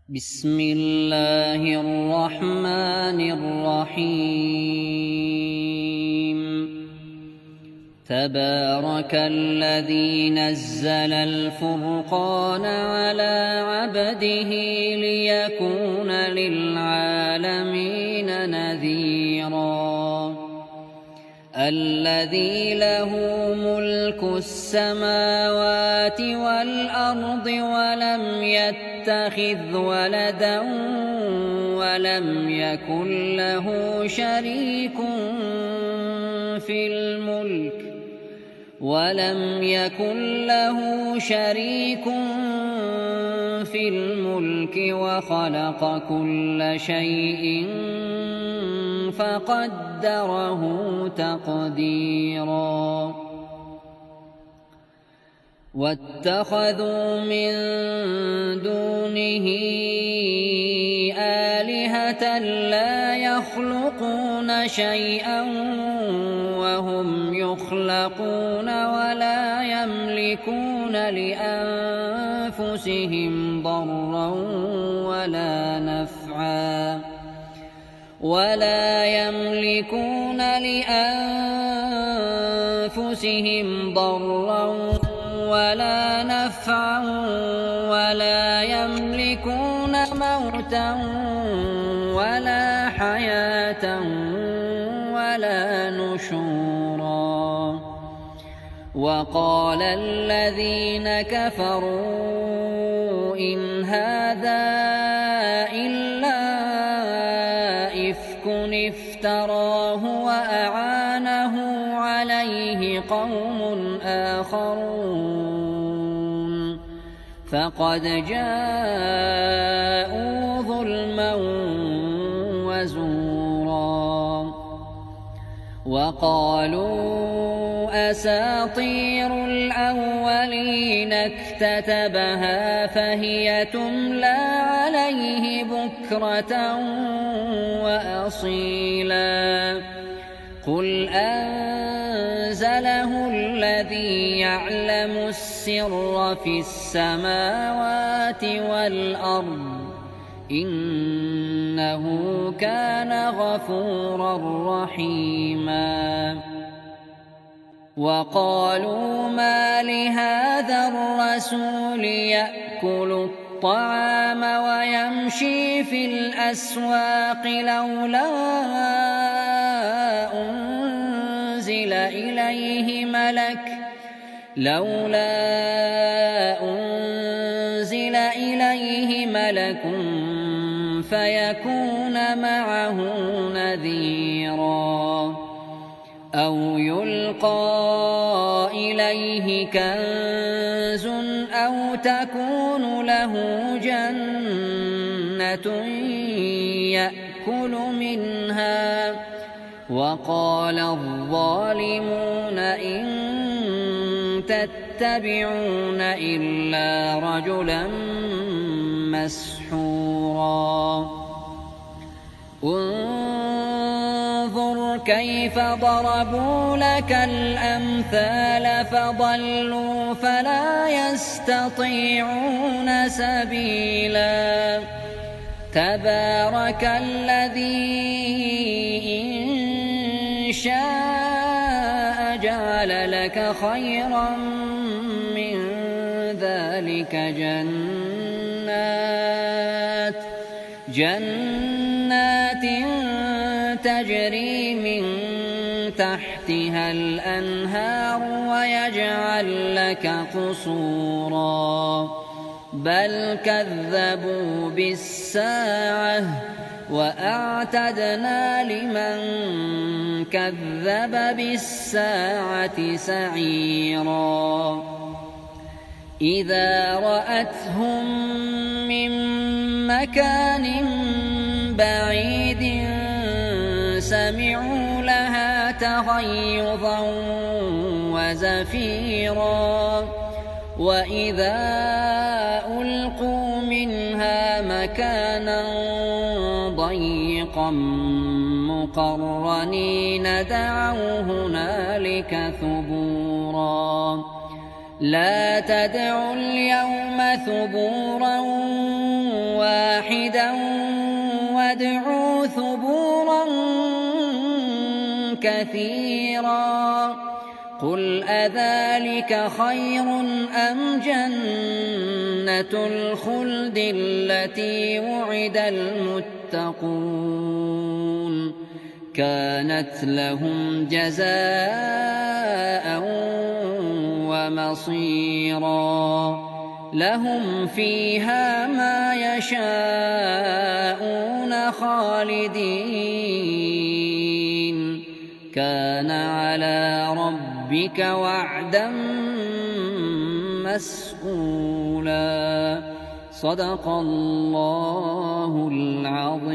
بسم الله الرحمن الرحيم. تبارك الذي نزل الفرقان على عبده ليكون للعالمين نذيرا. الذي له ملك السماوات والأرض ولم يتخذ ولدا ولم يكن له شريك في الملك وخلق كل شيء فقدره تقديرا. واتخذوا من دونه آلهة لا يخلقون شيئا وهم يخلقون ولا يملكون لأنفسهم ضرا ولا نفعا ولا يملكون موتا ولا حياة ولا نشورا. وقال الذين كفروا إن هذا إلا إفك افتراه وأعانه عليه قوم آخرون فقد جاءوا ظلما وزورا. وقالوا أساطير الأولين اكتتبها فهي تملى عليه بكرة وأصيلا. قل أنزله الذي يعلم السر في السماوات والأرض إنه كان غفورا رحيما. وقالوا ما لهذا الرسول يأكل الطعام ويمشي في الأسواق لولا أنزل إليه ملك فيكون معه نذيرا. أو يلقى إليه كنز أو تكون له جنة يأكل منها. وقال الظالمون إن تتبعون إلا رجلا مسحورا. انظر كيف ضربوا لك الأمثال فضلوا فلا يستطيعون سبيلا. تبارك الذي إن شاء جعل لك خيرا من ذلك جنات تجري من تحتها الأنهار ويجعل لك قصورا. بل كذبوا بالساعة وأعتدنا لمن كذب بالساعة سعيرا. إذا رأتهم من مكان بعيد سمعوا لها تغيظا وزفيرا. وإذا ألقوا منها مكانا ضيقا مقرنين دعوا هنالك ثبورا. لا تدعوا اليوم ثبورا واحدا وادعوا ثبورا كثيرا قل أذلك خير أم جنة الخلد التي وعد المتقون كانت لهم جزاء ومصيرا لهم فيها ما يشاءون خالدين كان على ربك وعدا مسئولا صدق الله العظيم.